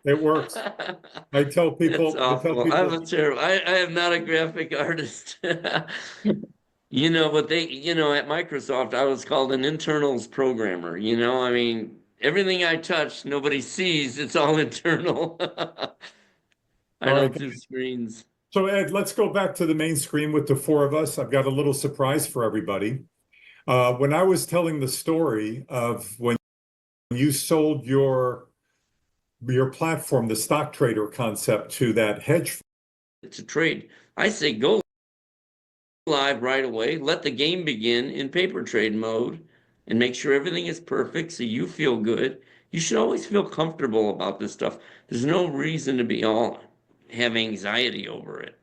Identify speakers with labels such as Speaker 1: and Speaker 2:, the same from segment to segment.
Speaker 1: It works. I tell
Speaker 2: It's
Speaker 1: people, I tell
Speaker 2: awful. I'm
Speaker 1: people,
Speaker 2: a terrible. I am not a graphic artist. But at Microsoft, I was called an internals programmer. I mean, everything I touch, nobody sees. It's all internal. I
Speaker 1: all right.
Speaker 2: don't do screens.
Speaker 1: So Ed, let's go back to the main screen with the four of us. I've got a little surprise for everybody. When I was telling the story of when you sold your platform, the stock trader concept to that hedge
Speaker 2: To trade, I say go live right away. Let the game begin in paper trade mode and make sure everything is perfect so you feel good. You should always feel comfortable about this stuff. There's no reason to be all have anxiety over it.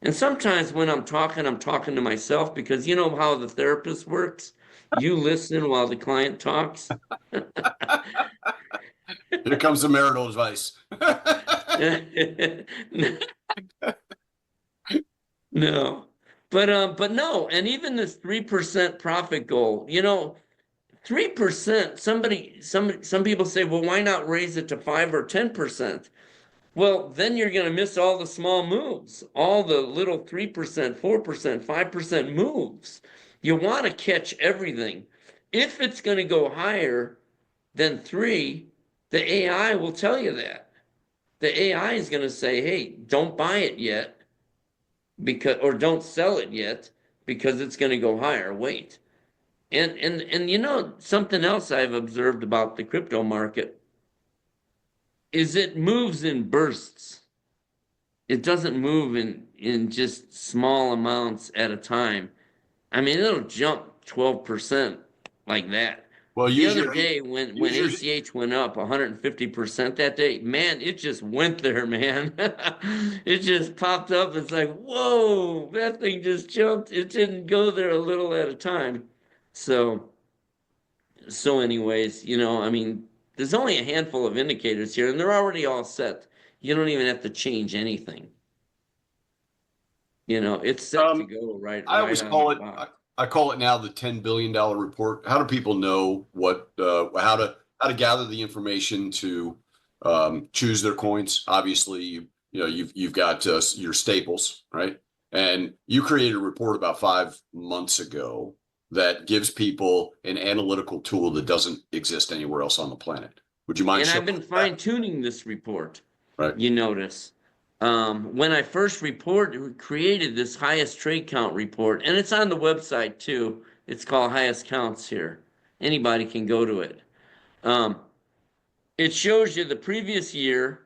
Speaker 2: And sometimes when I'm talking to myself because you know how the therapist works. You listen while the client talks.
Speaker 3: Here comes the marital advice.
Speaker 2: No. But no, and even this 3% profit goal, 3%, some people say, well, why not raise it to 5 or 10%? Well, then you're going to miss all the small moves, all the little 3%, 4%, 5% moves. You want to catch everything. If it's going to go higher than 3, the AI will tell you that. The AI is going to say, hey, don't buy it yet or don't sell it yet because it's going to go higher. Wait. And something else I've observed about the crypto market is it moves in bursts. It doesn't move in just small amounts at a time. I mean, it'll jump 12% like that.
Speaker 3: Well,
Speaker 2: The other day when
Speaker 3: use your
Speaker 2: ACH went up 150% that day, man, it just went there, man. It just popped up. It's like, whoa, that thing just jumped. It didn't go there a little at a time. So anyways, I mean, there's only a handful of indicators here, and they're already all set. You don't even have to change anything. It's set to go
Speaker 3: I
Speaker 2: right
Speaker 3: always
Speaker 2: out of
Speaker 3: call
Speaker 2: the
Speaker 3: it.
Speaker 2: box.
Speaker 3: I call it now the $10 billion report. How do people know how to gather the information to choose their coins? Obviously, you've got your staples, right? And you created a report about 5 months ago that gives people an analytical tool that doesn't exist anywhere else on the planet. Would you mind
Speaker 2: And
Speaker 3: showing
Speaker 2: I've been
Speaker 3: that?
Speaker 2: fine tuning this report.
Speaker 3: Right.
Speaker 2: You notice. When I first created this highest trade count report, and it's on the website too. It's called Highest Counts here. Anybody can go to it. Um, it shows you the previous year,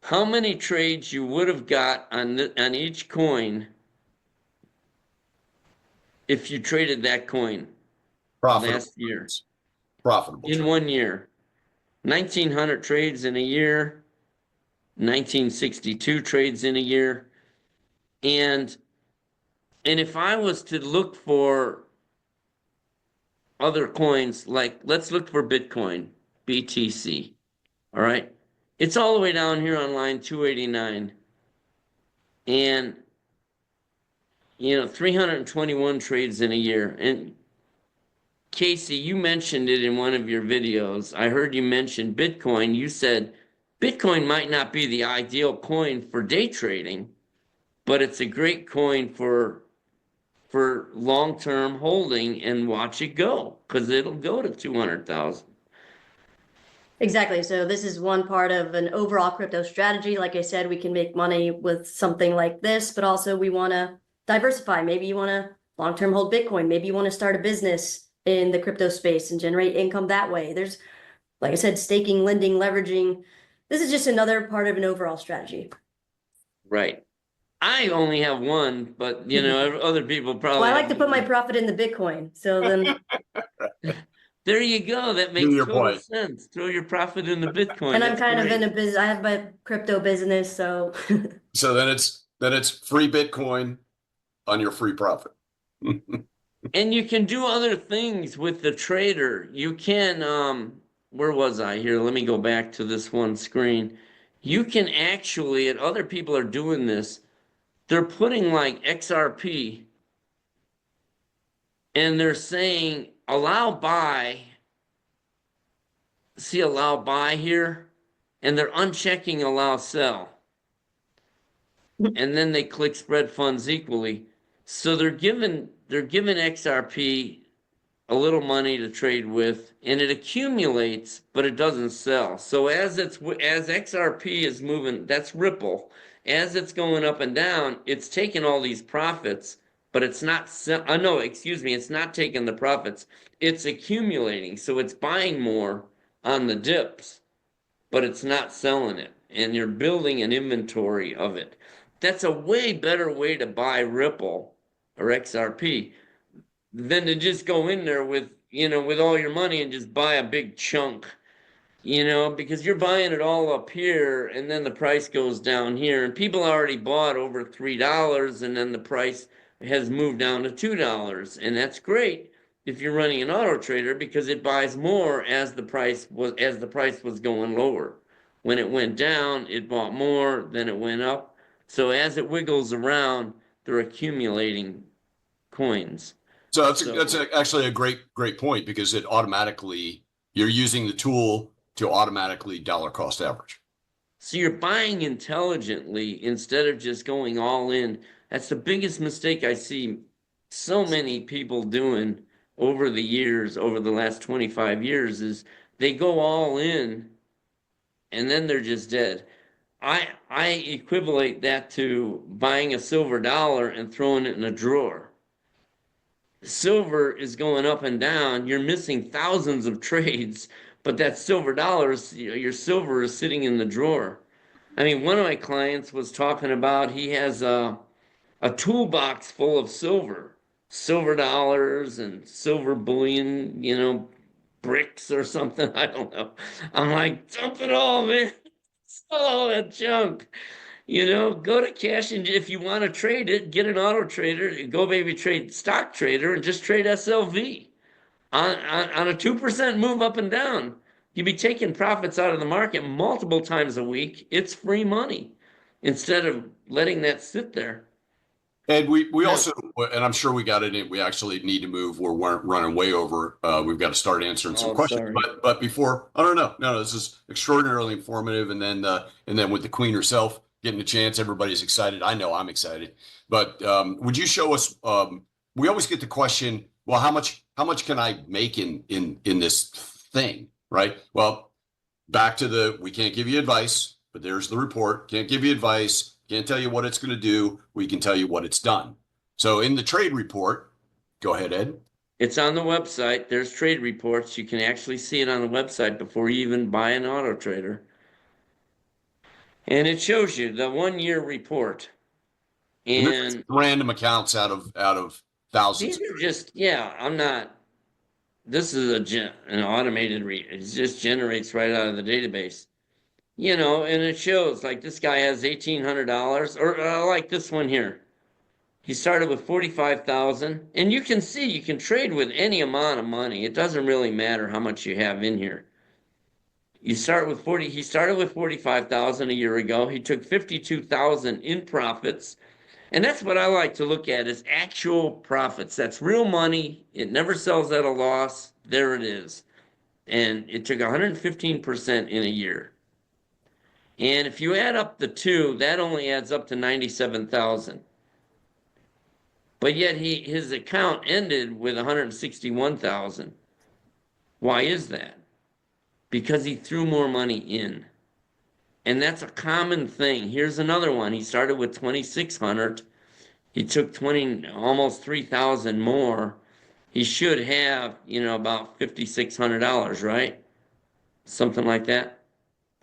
Speaker 2: how many trades you would have got on each coin if you traded that coin
Speaker 3: Profitable
Speaker 2: last year
Speaker 3: trades. Profitable
Speaker 2: in
Speaker 3: trade.
Speaker 2: 1 year. 1,900 trades in a year, 1962 trades in a year. And if I was to look for other coins, like let's look for Bitcoin, BTC. All right. It's all the way down here on line 289. And 321 trades in a year. And Casey, you mentioned it in one of your videos. I heard you mention Bitcoin. You said Bitcoin might not be the ideal coin for day trading, but it's a great coin for long-term holding and watch it go because it'll go to 200,000.
Speaker 4: Exactly. So this is one part of an overall crypto strategy. Like I said, we can make money with something like this, but also we want to diversify. Maybe you want to long-term hold Bitcoin. Maybe you want to start a business in the crypto space and generate income that way. There's, like I said, staking, lending, leveraging. This is just another part of an overall strategy.
Speaker 2: Right. I only have one, but other people probably.
Speaker 4: Well, I like
Speaker 2: have
Speaker 4: to put my
Speaker 2: more.
Speaker 4: profit in the Bitcoin. So then
Speaker 2: There you go. That
Speaker 3: To
Speaker 2: makes
Speaker 3: your
Speaker 2: total
Speaker 3: point.
Speaker 2: sense. Throw your profit in the Bitcoin.
Speaker 4: and I'm
Speaker 2: That's
Speaker 4: kind of in
Speaker 2: great.
Speaker 4: a business. I have my crypto business, so
Speaker 3: So then it's free Bitcoin on your free profit.
Speaker 2: And you can do other things with the trader. You can, where was I here? Let me go back to this one screen. You can actually, and other people are doing this, they're putting like XRP and they're saying allow buy see allow buy here, and they're unchecking allow sell. And then they click spread funds equally. So they're giving XRP a little money to trade with, and it accumulates, but it doesn't sell. So as XRP is moving, that's Ripple. As it's going up and down, it's taking all these profits, but it's not no, excuse me, it's not taking the profits. It's accumulating. So it's buying more on the dips, but it's not selling it. And you're building an inventory of it. That's a way better way to buy Ripple or XRP than to just go in there with, with all your money and just buy a big chunk, because you're buying it all up here and then the price goes down here, and people already bought over $3 and then the price has moved down to $2. And that's great if you're running an auto trader, because it buys more as the price was going lower. When it went down, it bought more, then it went up. So as it wiggles around, they're accumulating coins.
Speaker 3: So that's actually a great point, because it automatically, you're using the tool to automatically dollar cost average.
Speaker 2: So you're buying intelligently instead of just going all in. That's the biggest mistake I see so many people doing over the years, over the last 25 years, is they go all in and then they're just dead. I equivalent that to buying a silver dollar and throwing it in a drawer. Silver is going up and down. You're missing thousands of trades, but that silver dollars, your silver is sitting in the drawer. I mean, one of my clients was talking about he has a toolbox full of silver dollars and silver bullion, bricks or something. I don't know. I'm like, dump it all, man. Sell all that junk. Go to cash, and if you want to trade it, get an auto trader, GoBaby trade stock trader, and just trade SLV on a 2% move up and down. You'd be taking profits out of the market multiple times a week. It's free money instead of letting that sit there.
Speaker 3: And we also, and I'm sure we got it in, we actually need to move. We're running way over. We've got to start answering some questions.
Speaker 2: Sorry.
Speaker 3: But before, I don't know. No, this is extraordinarily informative. And then with the Queen herself getting a chance, everybody's excited. I know I'm excited. But would you show us? We always get the question, well, how much can I make in this thing, right? Well, back to we can't give you advice, but there's the report. Can't give you advice. Can't tell you what it's going to do. We can tell you what it's done. So in the trade report, go ahead, Ed.
Speaker 2: It's on the website. There's trade reports. You can actually see it on the website before you even buy an auto trader. And it shows you the 1-year report. And
Speaker 3: random accounts out of thousands.
Speaker 2: These are just, this is an automated read. It just generates right out of the database. And it shows, like, this guy has $1,800, or like this one here. He started with 45,000, and you can see you can trade with any amount of money. It doesn't really matter how much you have in here. He started with 45,000 a year ago. He took 52,000 in profits. And that's what I like to look at, is actual profits. That's real money. It never sells at a loss. There it is. And it took 115% in a year. And if you add up the two, that only adds up to 97,000. But yet his account ended with 161,000. Why is that? Because he threw more money in. And that's a common thing. Here's another one. He started with 2,600. He took almost 3,000 more. He should have, about $5,600, right? Something like that.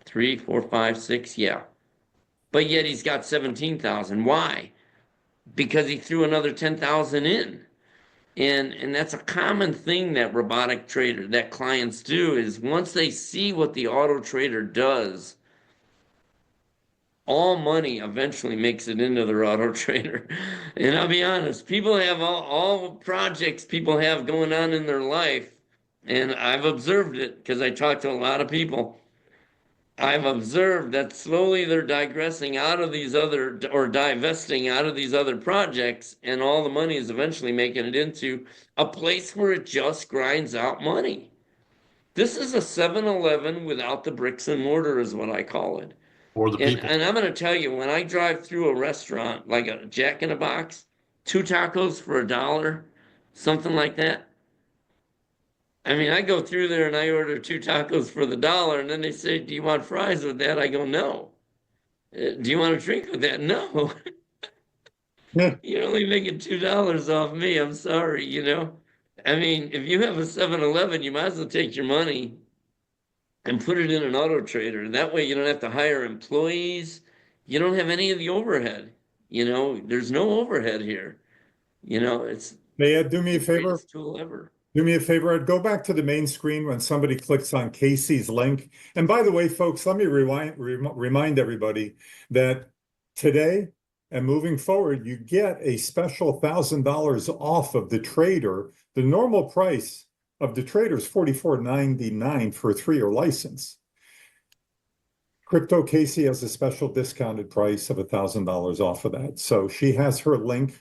Speaker 2: 3, 4, 5, 6, yeah. But yet he's got 17,000. Why? Because he threw another 10,000 in. And that's a common thing that clients do, is once they see what the auto trader does, all money eventually makes it into their auto trader. And I'll be honest, people have all projects people have going on in their life. And I've observed it because I talk to a lot of people. I've observed that slowly they're divesting out of these other projects, and all the money is eventually making it into a place where it just grinds out money. This is a 7-Eleven without the bricks and mortar is what I call it.
Speaker 3: For the people.
Speaker 2: And I'm going to tell you, when I drive through a restaurant, like a Jack in a Box, 2 tacos for $1, something like that. I mean, I go through there and I order 2 tacos for the $1, and then they say, "Do you want fries with that?" I go, "No." Do you want a drink with that?" "No."
Speaker 1: Yeah.
Speaker 2: You're only making $2 off me. I'm sorry, you know. I mean, if you have a 7-Eleven, you might as well take your money and put it in an auto trader. That way you don't have to hire employees. You don't have any of the overhead. You know, there's no overhead here. You know, it's
Speaker 1: May Ed do me a
Speaker 2: the
Speaker 1: favor?
Speaker 2: greatest tool ever.
Speaker 1: Do me a favor, Ed. Go back to the main screen when somebody clicks on Casey's link. And by the way, folks, let me remind everybody that today and moving forward, you get a special $1,000 off of the trader. The normal price of the trader is $44.99 for a 3-year license. Crypto Casey has a special discounted price of $1,000 off of that. So she has her link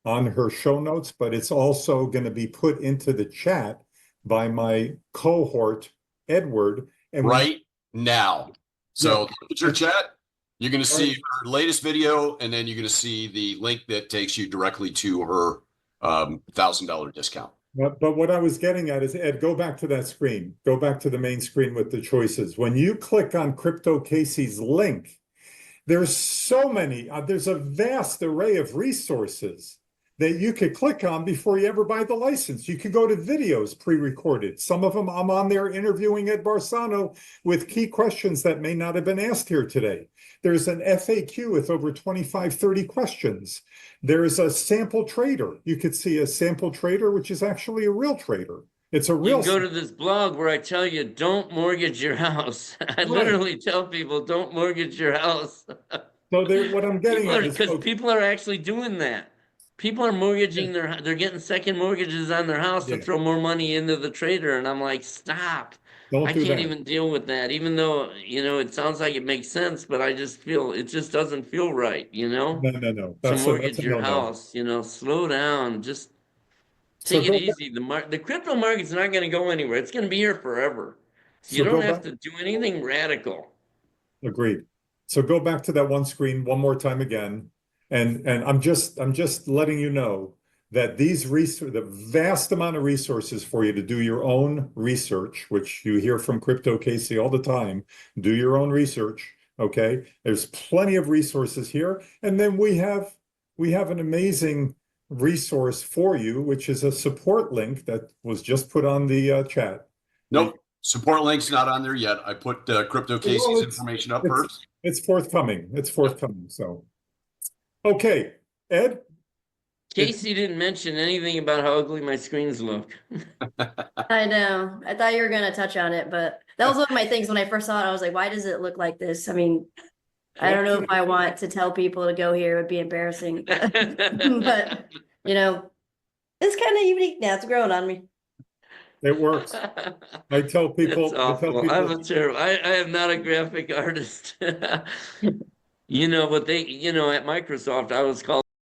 Speaker 1: on her show notes, but it's also going to be put into the chat by my cohort, Edward. And
Speaker 3: right now. So look at your chat. You're going to see her latest video, and then you're going to see the link that takes you directly to her $1,000 discount.
Speaker 1: But what I was getting at is, Ed, go back to that screen. Go back to the main screen with the choices. When you click on Crypto Casey's link, there's so many, there's a vast array of resources that you could click on before you ever buy the license. You could go to videos pre-recorded. Some of them I'm on there interviewing Ed Barsano with key questions that may not have been asked here today. There's an FAQ with over 25, 30 questions. There's a sample trader. You could see a sample trader, which is actually a real trader. It's a
Speaker 2: You
Speaker 1: real.
Speaker 2: can go to this blog where I tell you, don't mortgage your house. I literally tell people, don't mortgage your house.
Speaker 1: So what I'm getting at is,
Speaker 2: because people are actually doing that. People are mortgaging they're getting second mortgages on their house to throw more money into the trader. And I'm like, stop. I can't even deal with that, even though, you know, it sounds like it makes sense, but I just feel it just doesn't feel right, you know?
Speaker 1: No.
Speaker 2: To mortgage your house, you know, slow down, just take it easy. The crypto market's not going to go anywhere. It's going to be here forever. So you don't have to do anything radical.
Speaker 1: Agreed. So go back to that one screen one more time again. And I'm just letting you know that the vast amount of resources for you to do your own research, which you hear from Crypto Casey all the time, do your own research. Okay. There's plenty of resources here. And then we have an amazing resource for you, which is a support link that was just put on the chat.
Speaker 3: Nope. Support link's not on there yet. I put Crypto Casey's information up first.
Speaker 1: It's forthcoming. It's forthcoming. So, okay, Ed.
Speaker 2: Casey didn't mention anything about how ugly my screens look.
Speaker 4: I know. I thought you were going to touch on it, but that was one of my things when I first saw it. I was like, why does it look like this? I mean, I don't know if I want to tell people to go here. It would be embarrassing. But, you know, it's kind of unique now. It's growing on me.
Speaker 1: It works. I tell people.
Speaker 2: I am not a graphic artist. You know, but at Microsoft, I was called